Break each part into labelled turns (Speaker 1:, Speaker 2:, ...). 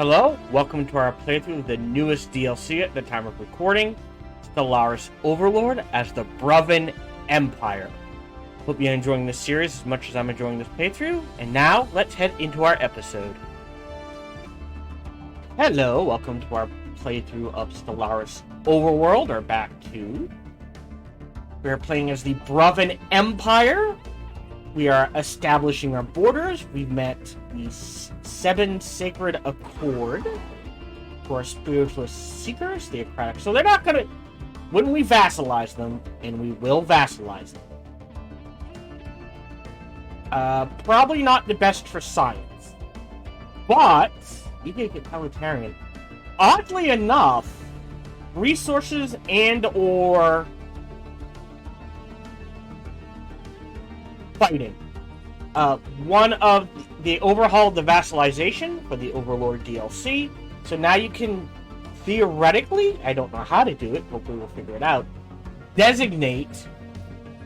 Speaker 1: Hello, welcome to our playthrough of the newest DLC at the time of recording, Stellaris Overlord as the Bruvan Empire. Hope you're enjoying this series as much as I'm enjoying this playthrough, and now let's head into our episode. Hello, welcome to our playthrough of Stellaris Overworld, or Back 2. We are playing as the Bruvan Empire. We are establishing our borders. We've met the 7 Sacred Accord for our spiritualist seekers, the Theocratic. So they're not gonna... When we vassalize them, and we will vassalize them. Probably not the best for science. But, you can get totalitarian. Oddly enough, resources and or fighting. One of they overhauled the vassalization for the Overlord DLC, so now you can theoretically, I don't know how to do it, hopefully we'll figure it out, designate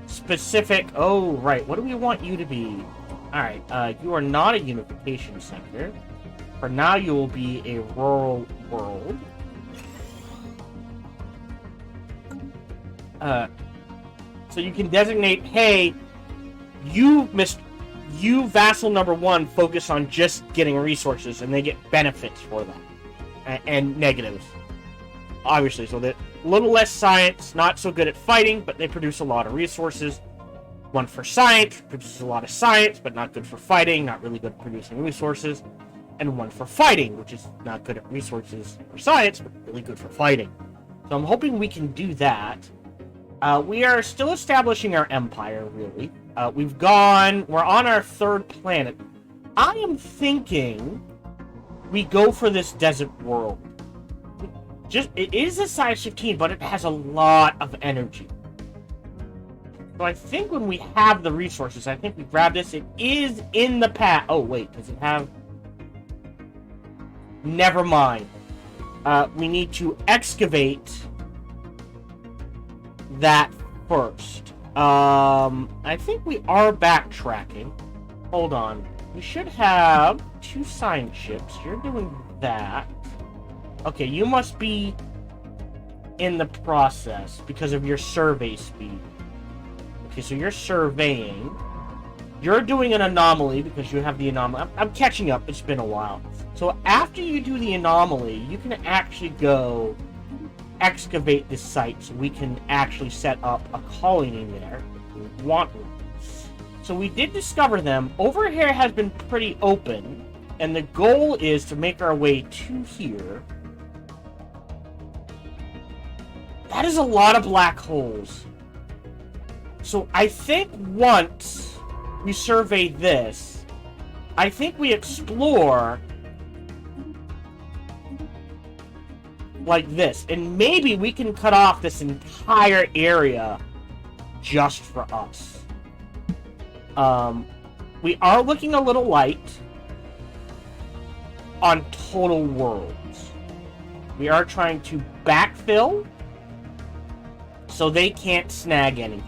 Speaker 1: specific, oh right, what do we want you to be? Alright, you are not a unification center. For now you will be a rural world. So you can designate, hey, you vassal number 1 focus on just getting resources, and they get benefits for that. And negatives. Obviously, so they're a little less science, not so good at fighting, but they produce a lot of resources. One for science, produces a lot of science, but not good for fighting, not really good at producing resources. And one for fighting, which is not good at resources for science, but really good for fighting. So I'm hoping we can do that. We are still establishing our empire, really. We're on our 3rd planet. I am thinking we go for this desert world. It is a size 15, but it has a lot of energy. So I think when we have the resources, I think we grab this. It is in the path. Oh, wait, does it have... Never mind. We need to excavate that first. I think we are backtracking. Hold on. We should have 2 science ships. You're doing that. Okay, you must be in the process because of your survey speed. Okay, so you're surveying. You're doing an anomaly because you have the anomaly. I'm catching up. It's been a while. So after you do the anomaly, you can actually go excavate this site so we can actually set up a colony there if we want one. So we did discover them. Over here has been pretty open, and the goal is to make our way to here. That is a lot of black holes. So I think once we survey this, I think we explore like this, and maybe we can cut off this entire area just for us. We are looking a little light on total worlds. We are trying to backfill so they can't snag anything.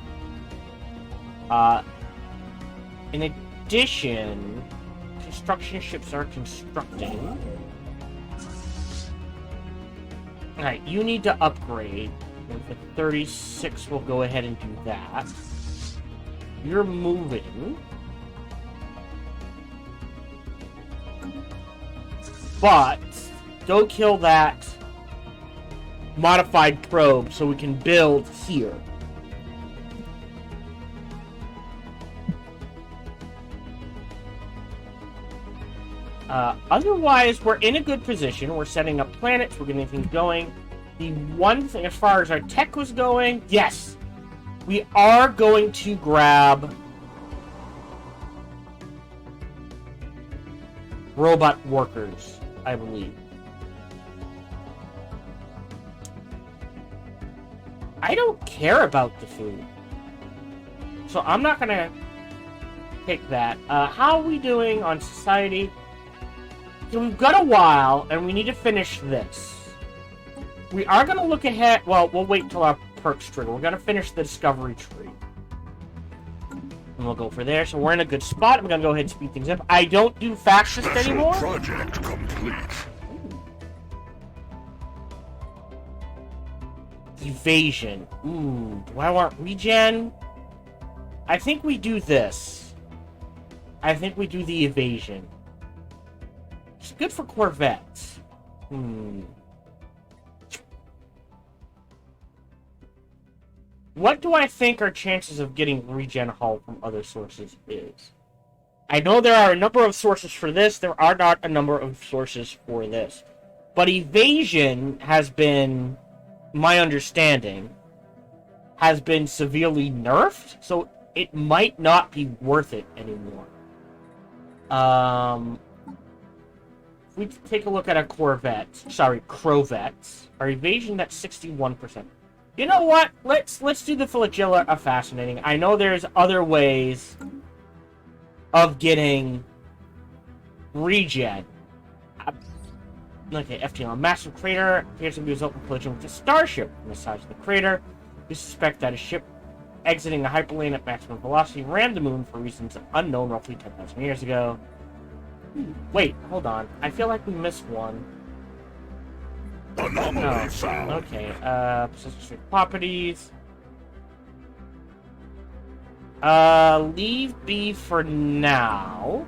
Speaker 1: In addition, construction ships are constructing. Alright, you need to upgrade. With the 36, we'll go ahead and do that. You're moving. But, go kill that modified probe so we can build here. Otherwise, we're in a good position. We're setting up planets. We're getting things going. The one thing, as far as our tech was going, yes, we are going to grab robot workers, I believe. I don't care about the food, so I'm not going to pick that. How are we doing on society? So we've got a while, and we need to finish this. We are going to look ahead. Well, we'll wait until our perks trigger. We're going to finish the discovery tree. And we'll go for there. So we're in a good spot. I'm going to go ahead and speed things up. I don't do fastest anymore.
Speaker 2: Project complete.
Speaker 1: Evasion. Ooh, do I want regen? I think we do this. I think we do the evasion. It's good for Corvettes. What do I think our chances of getting regen hull from other sources is? I know there are a number of sources for this. There are not a number of sources for this. But evasion has been, my understanding, has been severely nerfed. So it might not be worth it anymore. If we take a look at a Crovettes. Our evasion, that's 61%. You know what? Let's do the flagella of fascinating. I know there's other ways of getting regen. Okay, FTL. Massive crater appears to be resulting from collision with a starship on the size of the crater. We suspect that a ship exiting a hyperlane at maximum velocity rammed the moon for reasons unknown roughly 10,000 years ago. Wait, hold on. I feel like we missed one.
Speaker 2: Anomaly found.
Speaker 1: Okay, specific properties. Leave B for now.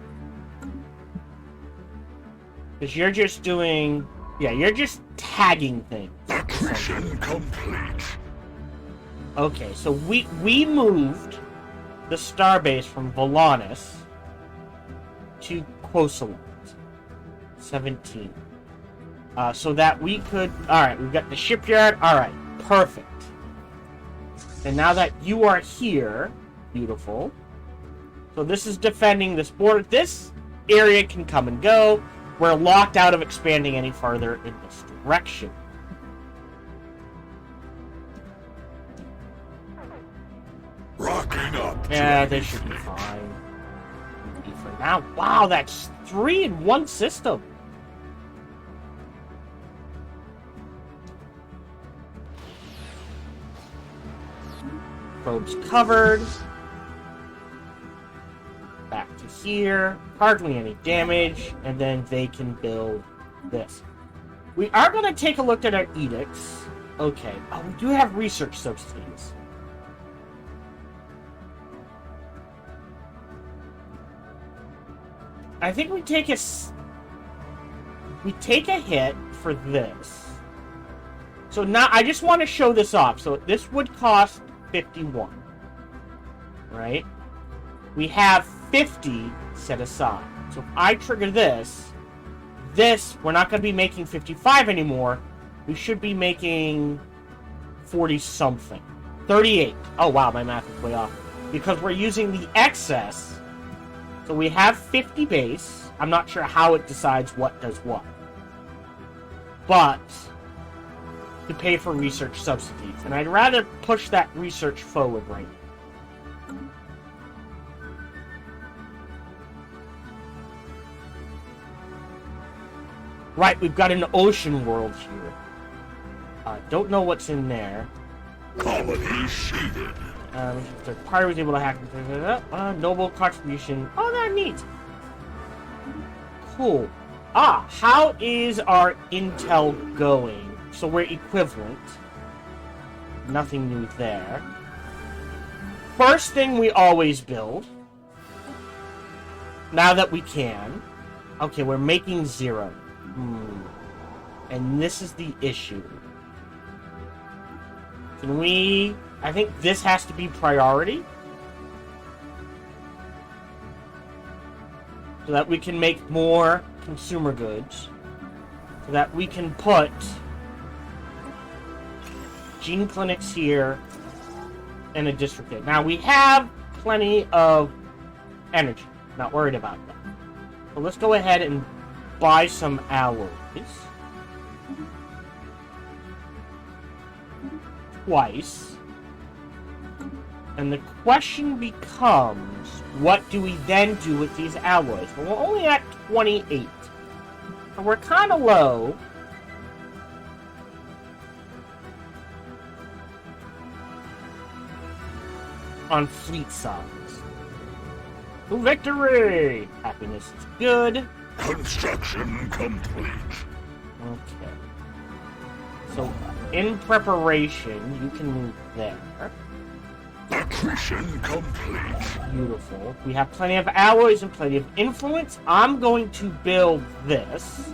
Speaker 1: Because you're just doing... Yeah, you're just tagging things.
Speaker 2: Accretion complete.
Speaker 1: Okay, so we moved the starbase from Volanus to Quosalant. 17. So that we could... Alright, we've got the shipyard. Alright, perfect. And now that you are here... Beautiful. So this is defending this border. This area can come and go. We're locked out of expanding any farther in this direction.
Speaker 2: Rocking up.
Speaker 1: Yeah, they should be fine. For now. Wow, that's 3 in one system. Probes covered. Back to here. Hardly any damage. And then they can build this. We are going to take a look at our edicts. Okay. Oh, we do have research subsidies. I think we take a hit for this. So now I just want to show this off. So this would cost 51. Right? We have 50 set aside. So if I trigger this, we're not going to be making 55 anymore. We should be making 40 something. 38. Oh wow, my math is way off. Because we're using the excess. So we have 50 base. I'm not sure how it decides what does what. But to pay for research subsidies. And I'd rather push that research forward right now. Right, we've got an ocean world here. Don't know what's in there.
Speaker 2: Colony shaded.
Speaker 1: Third party was able to hack. Noble contribution. Oh, that's neat. Cool. How is our intel going? So we're equivalent. Nothing new there. First thing we always build. Now that we can. Okay, we're making 0. And this is the issue. Can we... I think this has to be priority. So that we can make more consumer goods. So that we can put gene clinics here and a district there. Now we have plenty of energy. Not worried about that. So let's go ahead and buy some alloys. Twice. And the question becomes, what do we then do with these alloys? Well, we're only at 28. So we're kind of low. On fleet size. To victory! Happiness is good.
Speaker 2: Construction complete.
Speaker 1: Okay. So, in preparation, you can move there.
Speaker 2: Accretion complete.
Speaker 1: Beautiful. We have plenty of alloys and plenty of influence. I'm going to build this.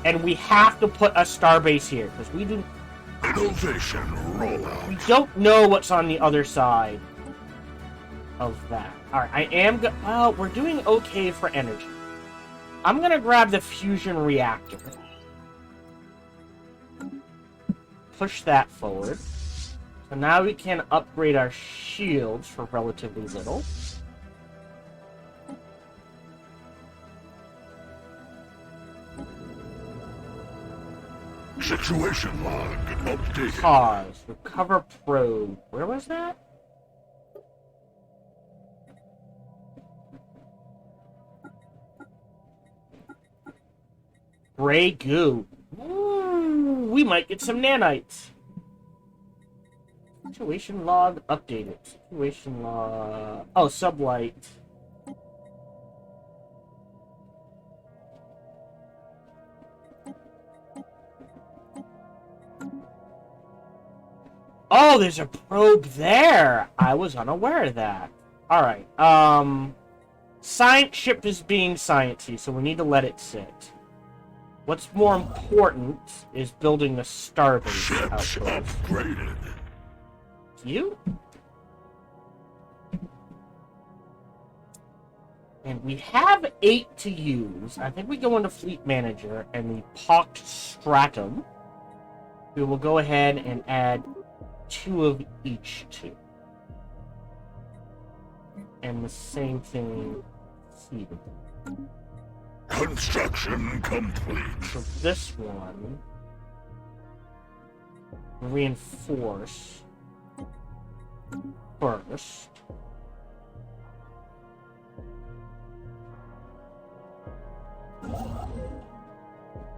Speaker 1: And we have to put a starbase here, because we do...
Speaker 2: Innovation rollout.
Speaker 1: We don't know what's on the other side of that. Alright, I am... Well, we're doing okay for energy. I'm gonna grab the fusion reactor. Push that forward. So now we can upgrade our shields for relatively little.
Speaker 2: Situation log updated.
Speaker 1: Pause. Recover probe. Where was that? Gray goo. Ooh, we might get some nanites. Situation log updated. Situation log... Oh, sublight. Oh, there's a probe there! I was unaware of that. Alright, Science ship is being sciencey, so we need to let it sit. What's more important is building the starbase
Speaker 2: Ships
Speaker 1: outpost.
Speaker 2: upgraded.
Speaker 1: You? And we have 8 to use. I think we go into Fleet Manager and the Poct Stratum. We will go ahead and add 2 of each two. And the same thing here.
Speaker 2: Construction complete.
Speaker 1: So this one, reinforce first.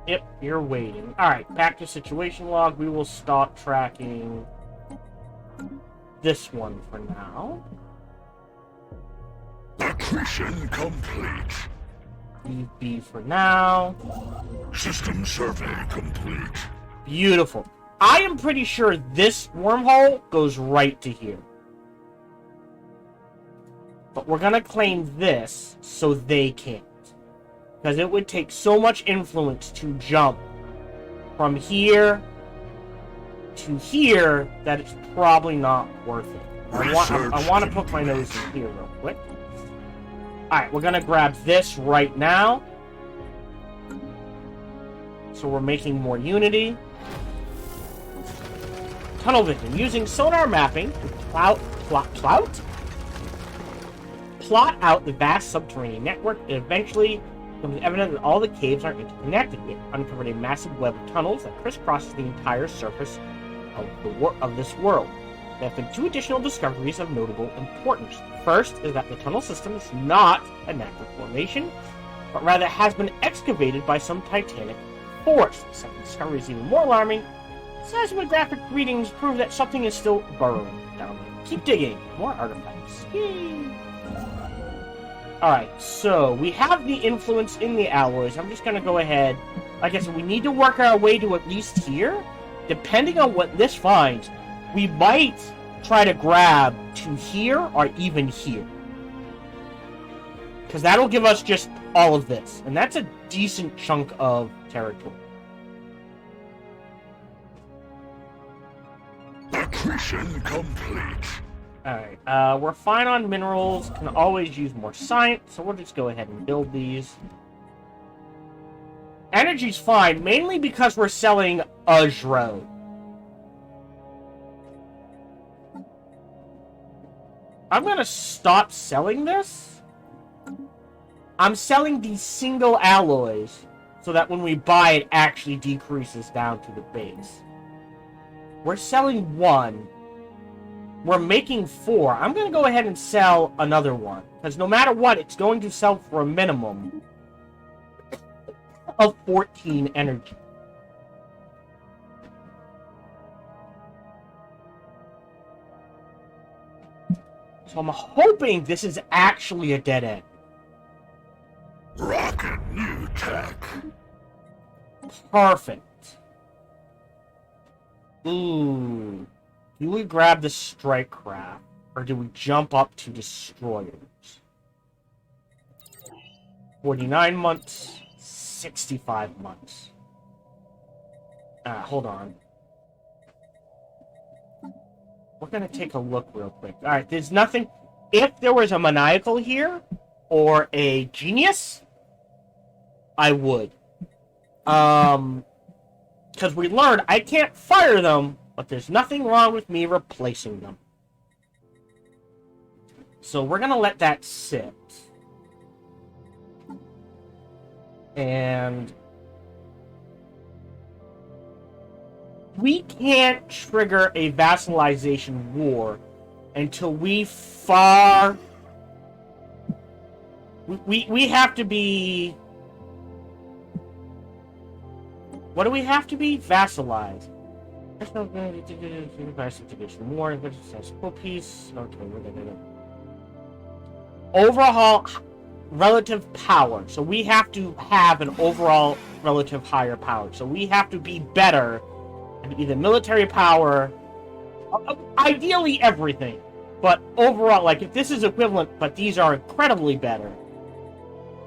Speaker 1: Yep, you're waiting. Alright, back to situation log. We will stop tracking this one for now.
Speaker 2: Accretion complete.
Speaker 1: Leave B for now.
Speaker 2: System survey complete.
Speaker 1: Beautiful. I am pretty sure this wormhole goes right to here. But we're gonna claim this so they can't. Because it would take so much influence to jump from here to here that it's probably not worth it. I want to put my nose in here real quick. Alright, we're gonna grab this right now. So we're making more unity. Tunnel vision. Using sonar mapping to plot out the vast subterranean network, it eventually becomes evident that all the caves are interconnected. We have uncovered a massive web of tunnels that crisscrosses the entire surface of this world. There have been 2 additional discoveries of notable importance. First is that the tunnel system is not a natural formation, but rather has been excavated by some titanic force. The second discovery is even more alarming. Seismographic readings prove that something is still burrowing down there. Keep digging. More artifacts. Yay! Alright, so we have the influence in the alloys. I'm just going to go ahead. Like I said, we need to work our way to at least here. Depending on what this finds, we might try to grab to here or even here. Because that'll give us just all of this. And that's a decent chunk of territory.
Speaker 2: Accretion complete.
Speaker 1: Alright, we're fine on minerals. Can always use more science, so we'll just go ahead and build these. Energy's fine, mainly because we're selling Ujro. I'm gonna stop selling this. I'm selling these single alloys so that when we buy it actually decreases down to the base. We're selling 1. We're making 4. I'm gonna go ahead and sell another one. Because no matter what, it's going to sell for a minimum of 14 energy. So I'm hoping this is actually a dead end.
Speaker 2: Rocket new tech.
Speaker 1: Perfect. Ooh. Do we grab the strike craft, or do we jump up to destroyers? 49 months, 65 months. Hold on. We're gonna take a look real quick. Alright, there's nothing... If there was a maniacal here, or a genius, I would. Because we learned I can't fire them, but there's nothing wrong with me replacing them. So we're gonna let that sit. And... we can't trigger a vassalization war until we we have to be... What do we have to be? Vassalized. War, peace. Okay, overall relative power. So we have to have an overall relative higher power. So we have to be better at either military power, ideally everything. But overall, like, if this is equivalent, but these are incredibly better,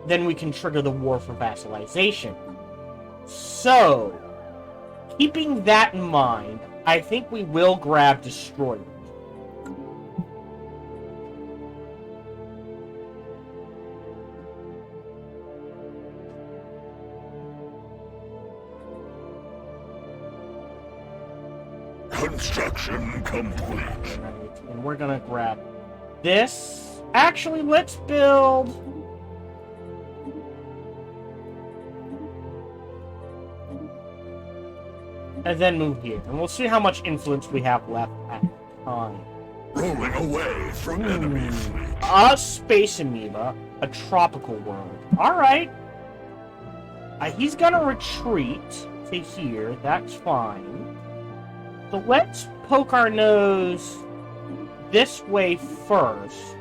Speaker 1: then we can trigger the war for vassalization. So, keeping that in mind, I think we will grab destroyers.
Speaker 2: Construction complete.
Speaker 1: And we're gonna grab this. Actually, let's build... and then move here. And we'll see how much influence we have left at the time.
Speaker 2: Rolling away from enemy fleet.
Speaker 1: A space amoeba. A tropical world. Alright. He's gonna retreat to here. That's fine. So let's poke our nose this way first.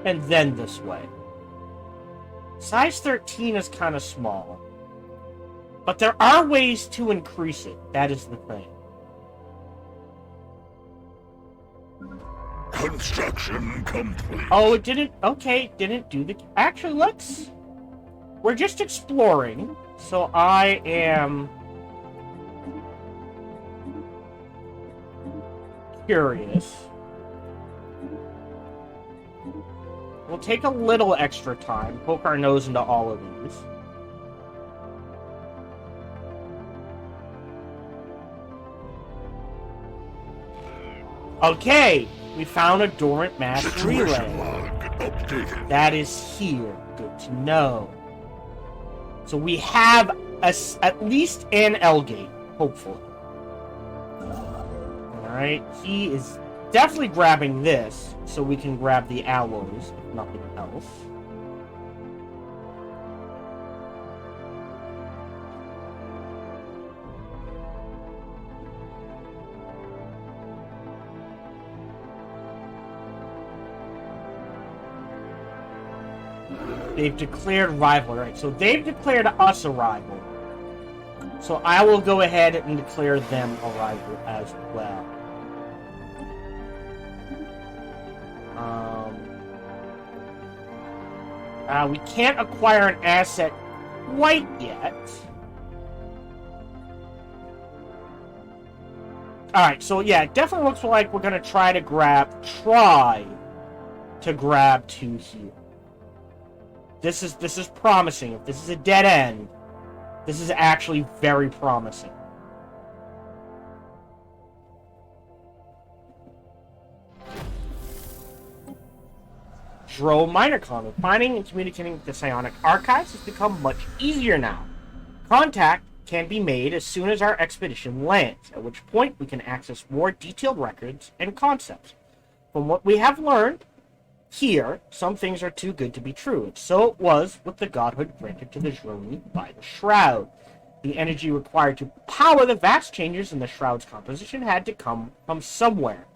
Speaker 1: And then this way. Size 13 is kind of small. But there are ways to increase it. That is the thing.
Speaker 2: Construction complete.
Speaker 1: Oh, it didn't... okay, didn't do the... actually, let's... we're just exploring. So I am... curious. We'll take a little extra time, poke our nose into all of these. Okay, we found a dormant mass
Speaker 2: Situation
Speaker 1: relay.
Speaker 2: log updated.
Speaker 1: That is here. Good to know. So we have at least an L gate, hopefully. Alright, he is definitely grabbing this, so we can grab the alloys, if nothing else. They've declared rival, right? So they've declared us a rival. So I will go ahead and declare them a rival as well. We can't acquire an asset quite yet. Alright, so yeah, it definitely looks like we're gonna try to grab two here. This is promising. If this is a dead end, this is actually very promising. Dro Minorcon. Finding and communicating with the psionic archives has become much easier now. Contact can be made as soon as our expedition lands, at which point we can access more detailed records and concepts. From what we have learned here, some things are too good to be true, and so it was with the godhood granted to the Droni by the Shroud. The energy required to power the vast changes in the Shroud's composition had to come from somewhere.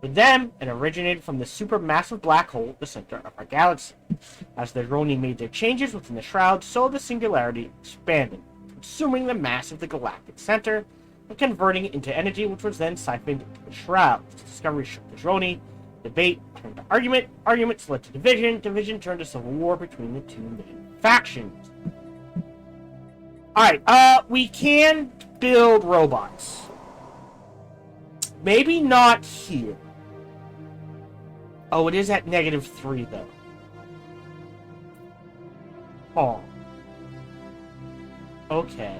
Speaker 1: For them, it originated from the supermassive black hole at the center of our galaxy. As the Roni made their changes within the shroud, so the singularity expanded, consuming the mass of the galactic center and converting it into energy, which was then siphoned into the shroud. This discovery shook the Roni. Debate turned to argument. Arguments led to division. Division turned to civil war between the two main factions. Alright, we can build robots. Maybe not here. Oh, it is at -3, though. Oh. Okay.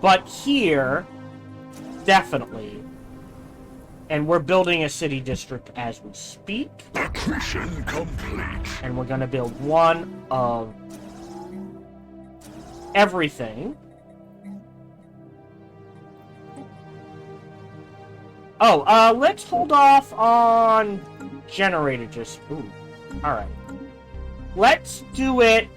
Speaker 1: But here, definitely. And we're building a city district as we speak.
Speaker 2: Accretion complete.
Speaker 1: And we're going to build one of everything. Oh, let's hold off on generator just... Ooh. Alright. Let's do it...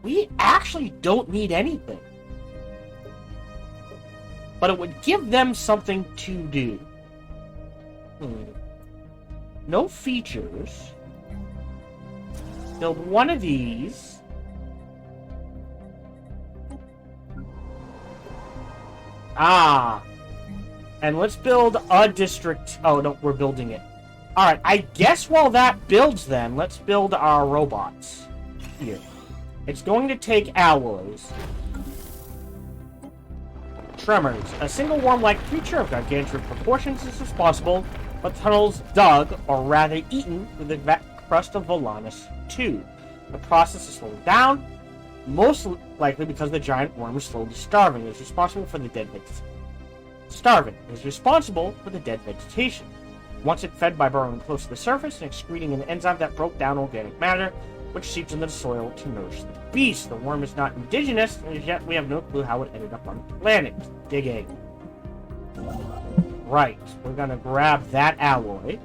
Speaker 1: We actually don't need anything. But it would give them something to do. No features. Build one of these. And let's build a district. Oh, no, we're building it. Alright, I guess while that builds then, let's build our robots. Here. It's going to take alloys. Tremors. A single worm-like creature of gargantuan proportions is responsible for tunnels dug, or rather eaten, through the crust of Volanus 2. The process is slowed down, most likely because the giant worm is slowly starving. It is responsible for the dead vegetation. Once it fed by burrowing close to the surface and excreting an enzyme that broke down organic matter, which seeps into the soil to nourish the beast. The worm is not indigenous, and as yet we have no clue how it ended up on the planet. Digging. Right, we're gonna grab that alloy.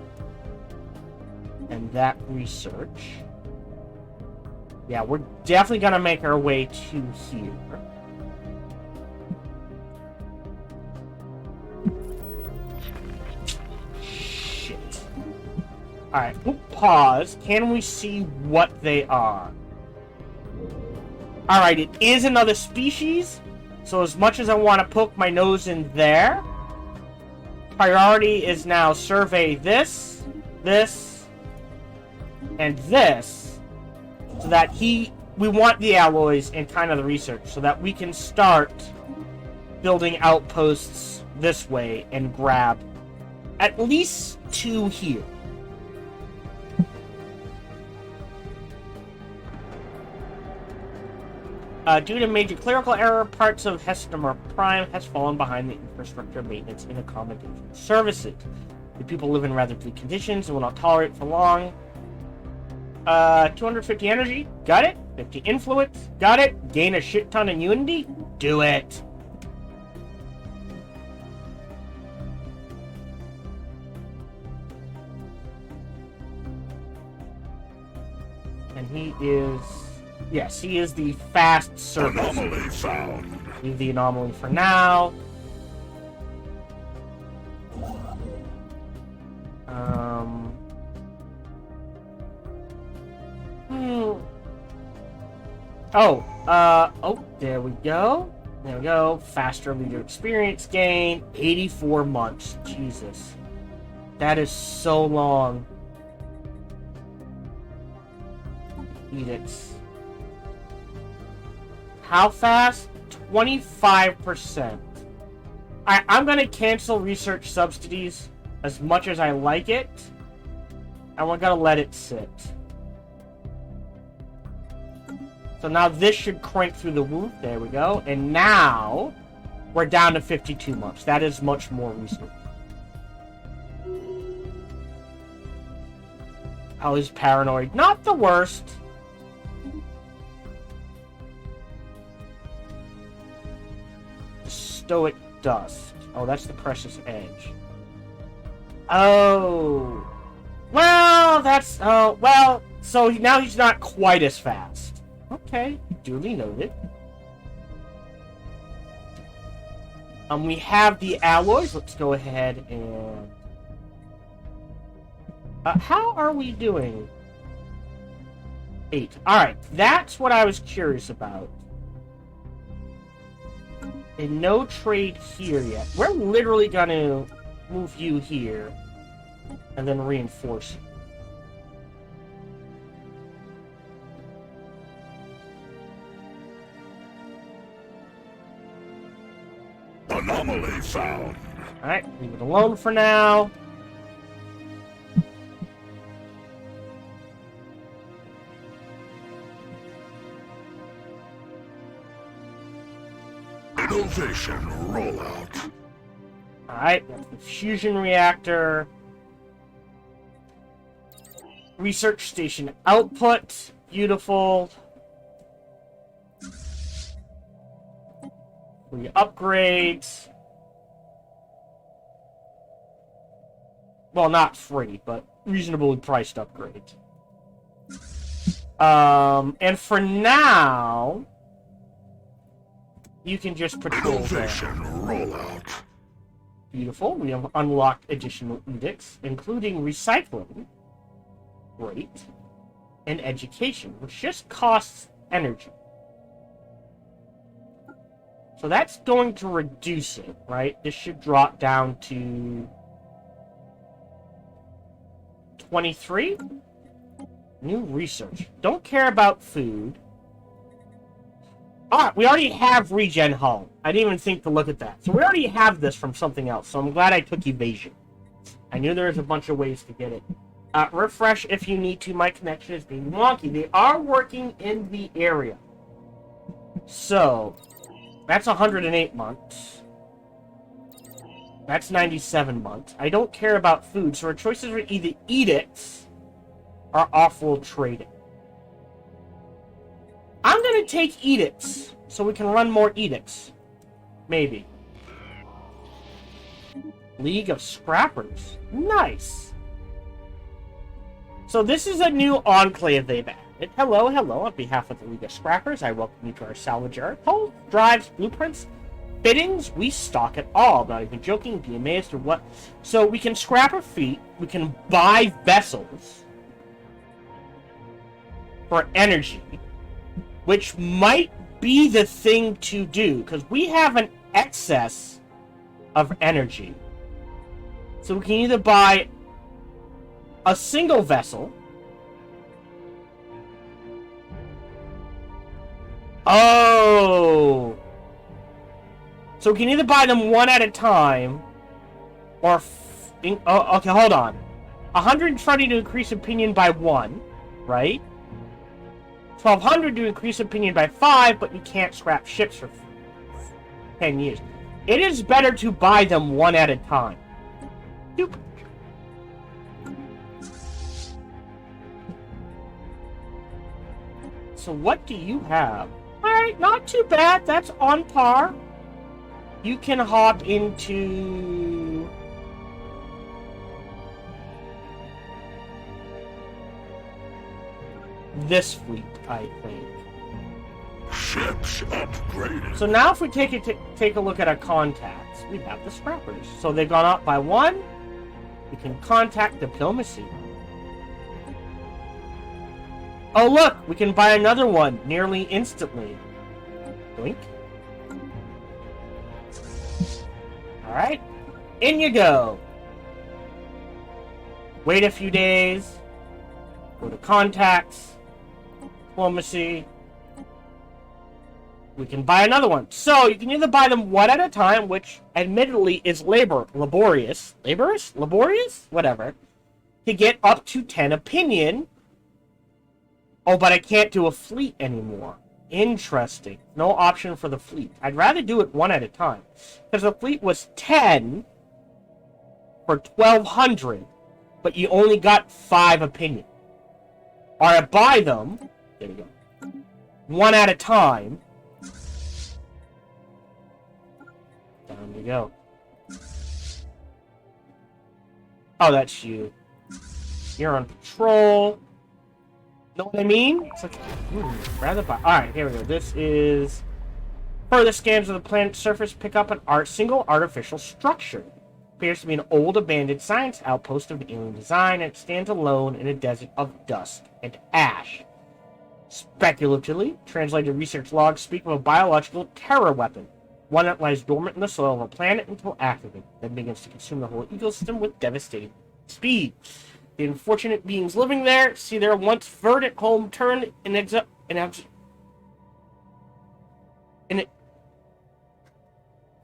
Speaker 1: And that research. Yeah, we're definitely gonna make our way to here. Alright, we'll pause. Can we see what they are? Alright, it is another species. So as much as I want to poke my nose in there, priority is now survey this, this, and this. So that we want the alloys and kind of the research, so that we can start building outposts this way and grab at least 2 here. Due to major clerical error, parts of Hestimar Prime has fallen behind the infrastructure maintenance and accommodation services. The people live in rather bleak conditions and will not tolerate for long. 250 energy, got it. 50 influence, got it. Gain a shit ton in unity, do it. And he is... Yes, he is the fast service.
Speaker 2: Anomaly found.
Speaker 1: Leave the anomaly for now. Oh, there we go. There we go. Faster leader experience gain. 84 months. Jesus. That is so long. Edicts. How fast? 25%. I'm going to cancel research subsidies as much as I like it. And we're going to let it sit. So now this should crank through the roof. There we go. And now we're down to 52 months. That is much more reasonable. Oh, he's paranoid. Not the worst. Stoic dust. Oh, that's the precious edge. Oh. Well, that's... Oh, well, so now he's not quite as fast. Okay, duly noted. We have the alloys. Let's go ahead and... how are we doing? 8. Alright, that's what I was curious about. And no trade here yet. We're literally gonna move you here. And then reinforce it.
Speaker 2: Anomaly found.
Speaker 1: Alright, leave it alone for now.
Speaker 2: Innovation rollout.
Speaker 1: Alright, that's the fusion reactor. Research station output. Beautiful. Free upgrades. Well, not free, but reasonably priced upgrades. And for now, you can just patrol
Speaker 2: Innovation
Speaker 1: there.
Speaker 2: rollout.
Speaker 1: Beautiful. We have unlocked additional edicts, including recycling. Great. And education, which just costs energy. So that's going to reduce it, right? This should drop down to 23. New research. Don't care about food. Alright, we already have regen hull. I didn't even think to look at that. So we already have this from something else. So I'm glad I took evasion. I knew there was a bunch of ways to get it. Refresh if you need to. My connection is being wonky. They are working in the area. So, that's 108 months. That's 97 months. I don't care about food, so our choices are either edicts or off-world trading. I'm gonna take edicts, so we can run more edicts. Maybe. League of Scrappers. Nice. So this is a new enclave they've added. Hello, hello. On behalf of the League of Scrappers, I welcome you to our salvage yard. Hulls, drives, blueprints, fittings, we stock it all. Not even joking, be amazed or what. So we can scrap our feet, we can buy vessels for energy, which might be the thing to do, because we have an excess of energy. So we can either buy a single vessel. Oh! So we can either buy them one at a time, or... oh, okay, hold on. 120 to increase opinion by 1, right? 1200 to increase opinion by 5, but you can't scrap ships for 10 years. It is better to buy them one at a time. Doop. So what do you have? Alright, not too bad. That's on par. You can hop into... this fleet, I think.
Speaker 2: Ships upgraded.
Speaker 1: So now if we take a look at our contacts, we have the Scrappers. So they've gone up by 1. We can contact diplomacy. Oh look, we can buy another one nearly instantly. Blink. Alright, in you go. Wait a few days. Go to contacts. Diplomacy. We can buy another one. So you can either buy them one at a time, which admittedly is laborious, whatever, to get up to 10 opinion. Oh, but I can't do a fleet anymore. Interesting. No option for the fleet. I'd rather do it one at a time. Because the fleet was 10 for 1200, but you only got 5 opinion. Or I buy them, there we go, one at a time. Down we go. Oh, that's you. You're on patrol. Know what I mean? It's like, rather buy. Alright, here we go. This is Further scans of the planet's surface pick up an single artificial structure. Appears to be an old abandoned science outpost of alien design, and it stands alone in a desert of dust and ash. Speculatively, translated research logs speak of a biological terror weapon, one that lies dormant in the soil of a planet until activated, then begins to consume the whole ecosystem with devastating speed. The unfortunate beings living there see their once verdant home turn in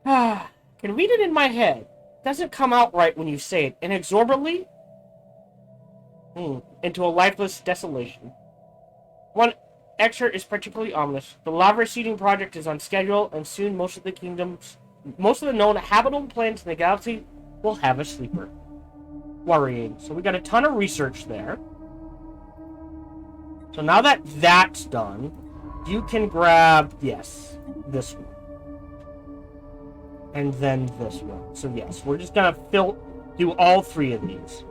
Speaker 1: can read it in my head. Doesn't come out right when you say it. Inexorably into a lifeless desolation. One excerpt is particularly ominous. The lava seeding project is on schedule, and soon most of the known habitable planets in the galaxy will have a sleeper. Worrying. So we got a ton of research there. So now that that's done, you can grab, yes, this one. And then this one. So yes, we're just gonna do all three of these.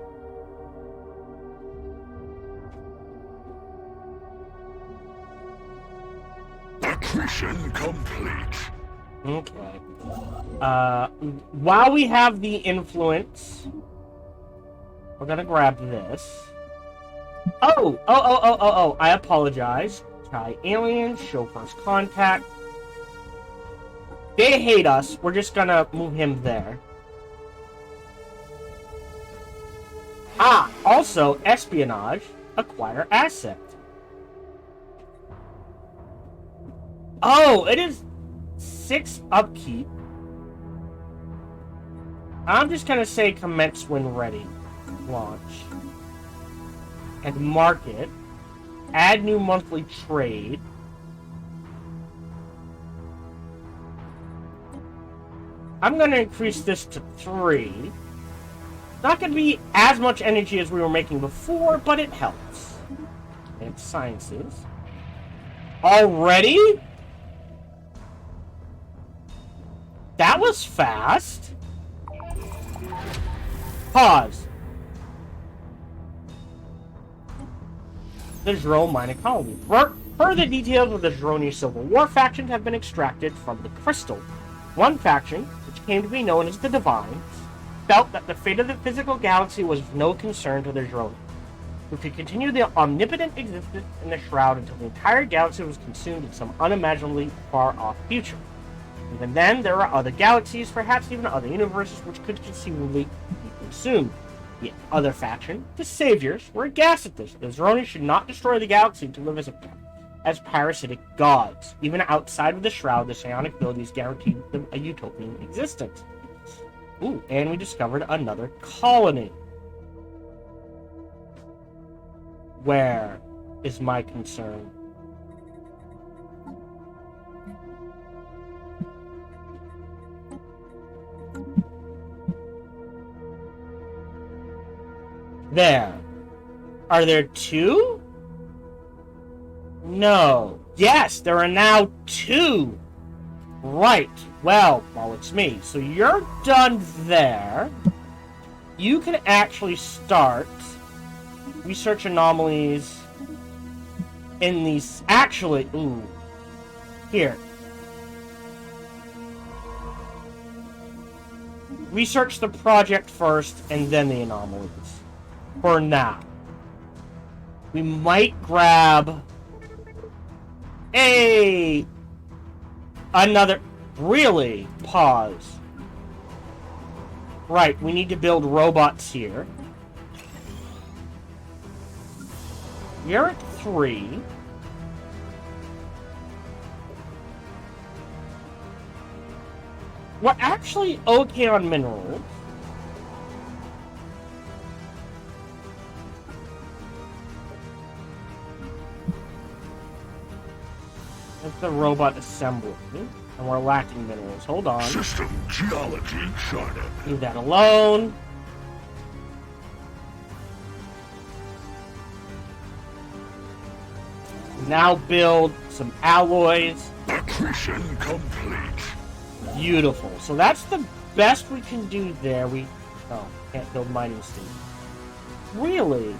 Speaker 2: Accretion complete.
Speaker 1: Okay. While we have the influence, we're gonna grab this. Oh, I apologize. Try aliens, show first contact. They hate us. We're just gonna move him there. Also, espionage. Acquire asset. Oh, it is 6 upkeep. I'm just gonna say commence when ready. Launch. And market. Add new monthly trade. I'm going to increase this to 3. Not going to be as much energy as we were making before, but it helps. And sciences. Already? That was fast. Pause. The Zro Minor Colony. Further details of the Zroni Civil War faction have been extracted from the crystal. One faction, which came to be known as the Divines, felt that the fate of the physical galaxy was of no concern to the Zroni, who could continue their omnipotent existence in the Shroud until the entire galaxy was consumed in some unimaginably far-off future. Even then, there are other galaxies, perhaps even other universes, which could conceivably be consumed. The other faction, the Saviors, were aghast at this. The Zroni should not destroy the galaxy to live as parasitic gods. Even outside of the Shroud, the psionic abilities guaranteed them a utopian existence. Ooh, and we discovered another colony. Where is my concern? There. Are there 2? No. Yes, there are now 2. Right. Well, it's me. So you're done there. You can actually start research anomalies in these. Actually, here. Research the project first and then the anomalies. For now. We might grab another. Really? Pause. Right, we need to build robots here. You're at 3. We're actually okay on minerals. That's the robot assembly. And we're lacking minerals. Hold on.
Speaker 2: System geology charted.
Speaker 1: Leave that alone. Now build some alloys.
Speaker 2: Accretion complete.
Speaker 1: Beautiful. So that's the best we can do there. Can't build mining stations. Really?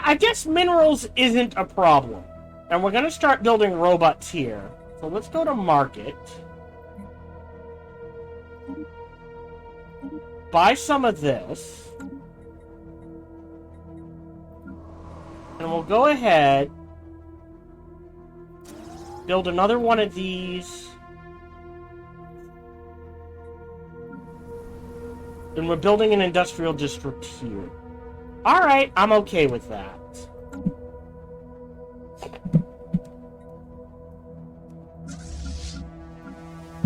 Speaker 1: I guess minerals isn't a problem. And we're going to start building robots here. So let's go to market. Buy some of this. And we'll go ahead. Build another one of these. And we're building an industrial district here. Alright, I'm okay with that.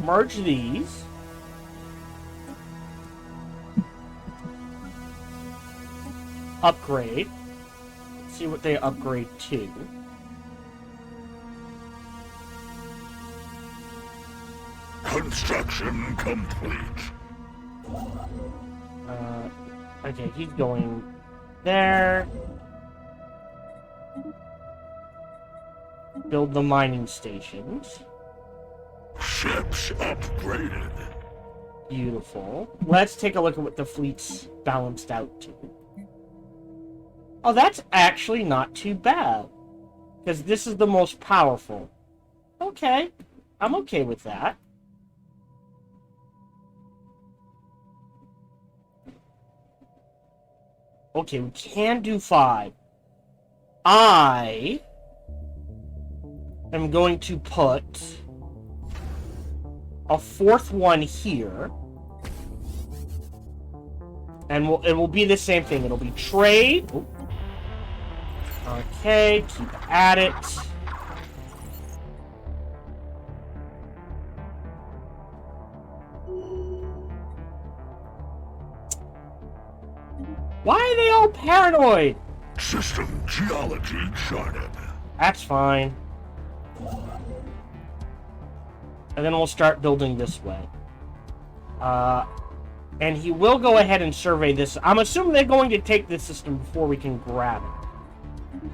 Speaker 1: Merge these. Upgrade. Let's see what they upgrade to.
Speaker 2: Construction complete.
Speaker 1: Okay, he's going there. Build the mining stations.
Speaker 2: Ships upgraded.
Speaker 1: Beautiful. Let's take a look at what the fleet's balanced out to. Oh, that's actually not too bad. Because this is the most powerful. Okay. I'm okay with that. Okay, we can do 5. I am going to put a 4th one here. And it will be the same thing. It'll be trade. Ooh. Okay, keep at it. Why are they all paranoid?
Speaker 2: System geology charted.
Speaker 1: That's fine. And then we'll start building this way. And he will go ahead and survey this. I'm assuming they're going to take this system before we can grab it.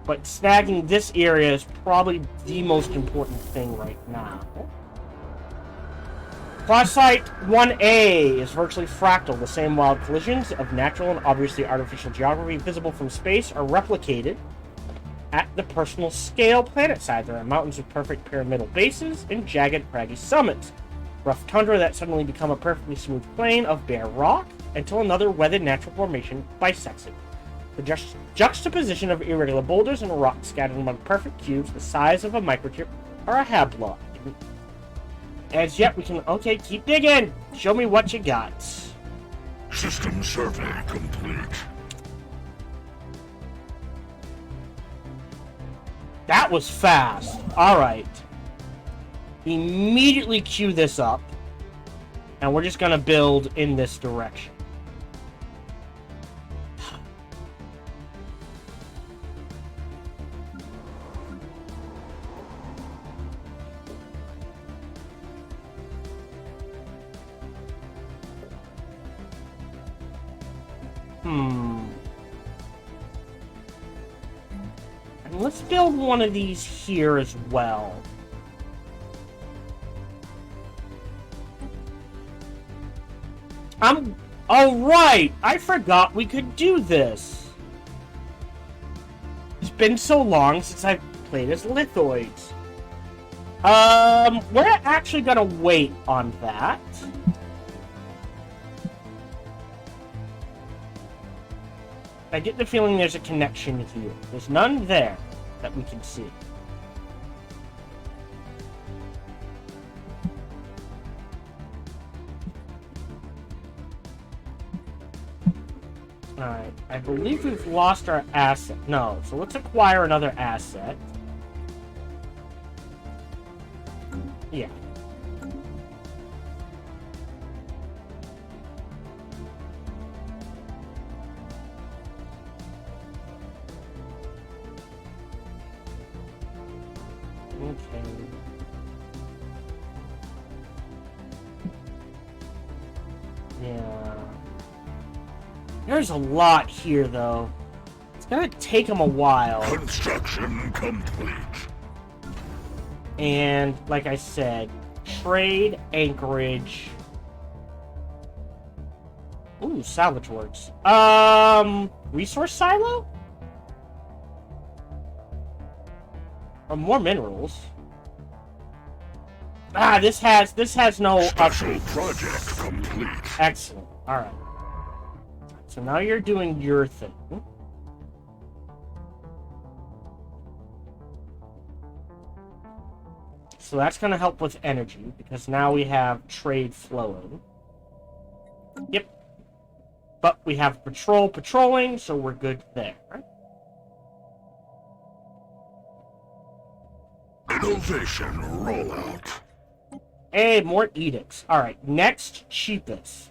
Speaker 1: But snagging this area is probably the most important thing right now. Cross-site 1A is virtually fractal. The same wild collisions of natural and obviously artificial geography visible from space are replicated at the personal scale planet side. There are mountains with perfect pyramidal bases and jagged, craggy summits. Rough tundra that suddenly become a perfectly smooth plain of bare rock until another weathered natural formation bisects it. The juxtaposition of irregular boulders and rocks scattered among perfect cubes the size of a microchip are a haplot. As yet, we can... Okay, keep digging! Show me what you got.
Speaker 2: System survey complete.
Speaker 1: That was fast. Alright. Immediately queue this up. And we're just gonna build in this direction. And let's build one of these here as well. Oh, right! I forgot we could do this. It's been so long since I've played as lithoids. We're actually gonna wait on that. I get the feeling there's a connection here. There's none there that we can see. Alright, I believe we've lost our asset. No, so let's acquire another asset. Yeah. Okay. Yeah. There's a lot here, though. It's gonna take them a while.
Speaker 2: Construction complete.
Speaker 1: And, like I said, trade, anchorage. Ooh, salvage works. Resource silo? More minerals. Ah, this has no
Speaker 2: Special project complete.
Speaker 1: Excellent. All right. So now you're doing your thing. So that's going to help with energy, because now we have trade flowing. Yep. But we have patrolling, so we're good there.
Speaker 2: Innovation rollout.
Speaker 1: Hey, more edicts. Alright, next cheapest.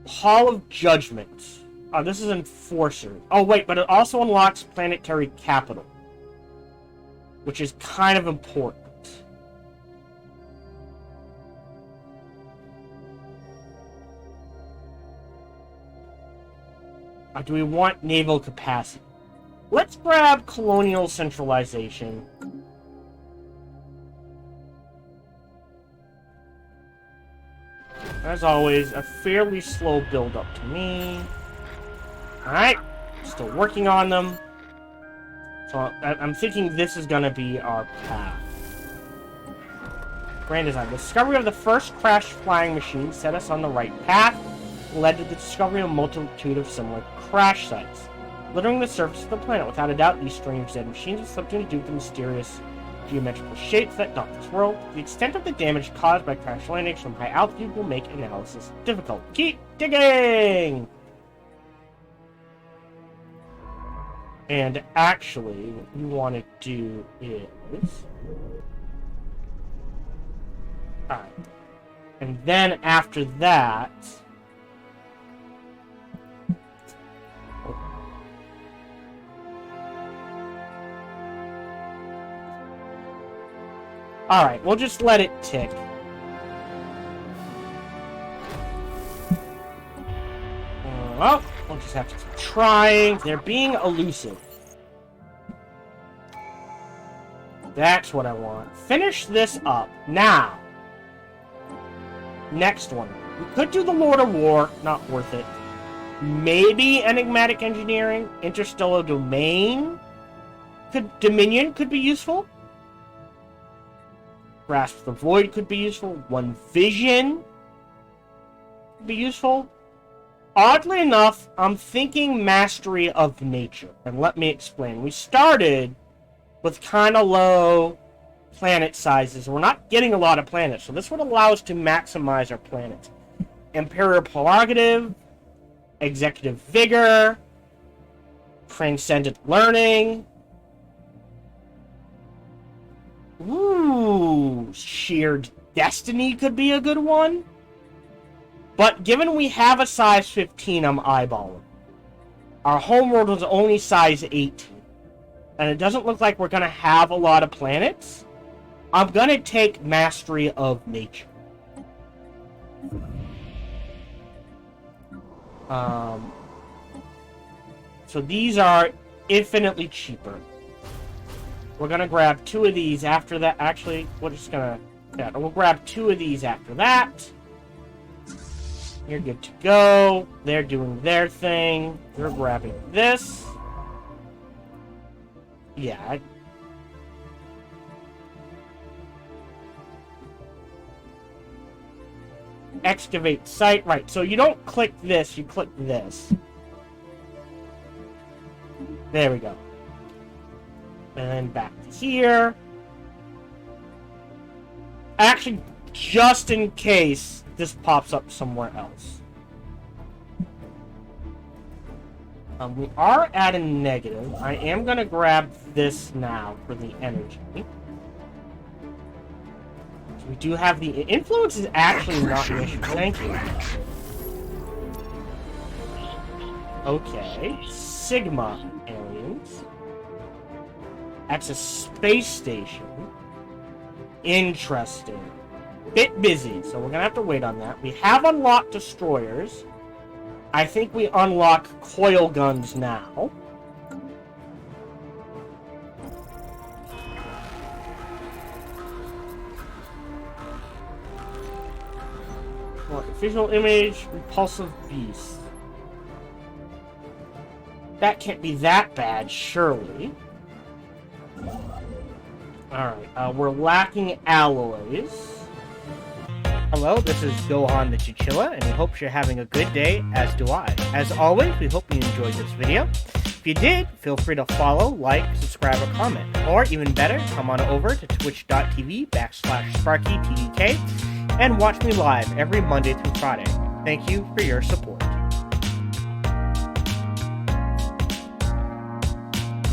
Speaker 1: Hall of Judgment. This is Enforcer. Oh, wait, but it also unlocks Planetary Capital, which is kind of important. Do we want naval capacity? Let's grab colonial centralization. As always, a fairly slow build-up to me. Alright, still working on them. So I'm thinking this is going to be our path. Grand design. The discovery of the first crashed flying machine set us on the right path, and led to the discovery of a multitude of similar crash sites, littering the surface of the planet. Without a doubt, these strange dead machines have something to do with the mysterious geometrical shapes that dot this world. The extent of the damage caused by crash landings from high altitude will make analysis difficult. Keep digging! And actually, what you want to do is... Alright. And then after that... Alright, we'll just let it tick. Well, we'll just have to keep trying. They're being elusive. That's what I want. Finish this up. Now. Next one. We could do the Lord of War. Not worth it. Maybe Enigmatic Engineering. Interstellar Domain. Dominion could be useful. Grasp of the Void could be useful. One Vision could be useful. Oddly enough, I'm thinking Mastery of Nature. And let me explain. We started with kind of low planet sizes. We're not getting a lot of planets, so this would allow us to maximize our planets. Imperial Prerogative, Executive Vigor, Transcendent Learning. Ooh, Shared Destiny could be a good one. But given we have a size 15, I'm eyeballing. Our homeworld was only size 18. And it doesn't look like we're going to have a lot of planets. I'm going to take Mastery of Nature. So these are infinitely cheaper. We're going to grab 2 of these after that. Actually, we're just going to... Yeah, we'll grab 2 of these after that. You're good to go. They're doing their thing. You're grabbing this. Yeah. Excavate site. Right, so you don't click this, you click this. There we go. And then back to here. Actually, just in case this pops up somewhere else. We are at a negative. I am going to grab this now for the energy. So we do have the... Influence is actually not an issue. Thank you. Okay. Sigma aliens. That's a space station. Interesting. Bit busy, so we're gonna have to wait on that. We have unlocked destroyers. I think we unlock coil guns now. Visual image, repulsive beast. That can't be that bad, surely. Alright, we're lacking alloys. Hello, this is Gohan the Chinchilla, and we hope you're having a good day, as do I. As always, we hope you enjoyed this video. If you did, feel free to follow, like, subscribe, or comment. Or, even better, come on over to twitch.tv/SparkyTDK and watch me live every Monday through Friday. Thank you for your support.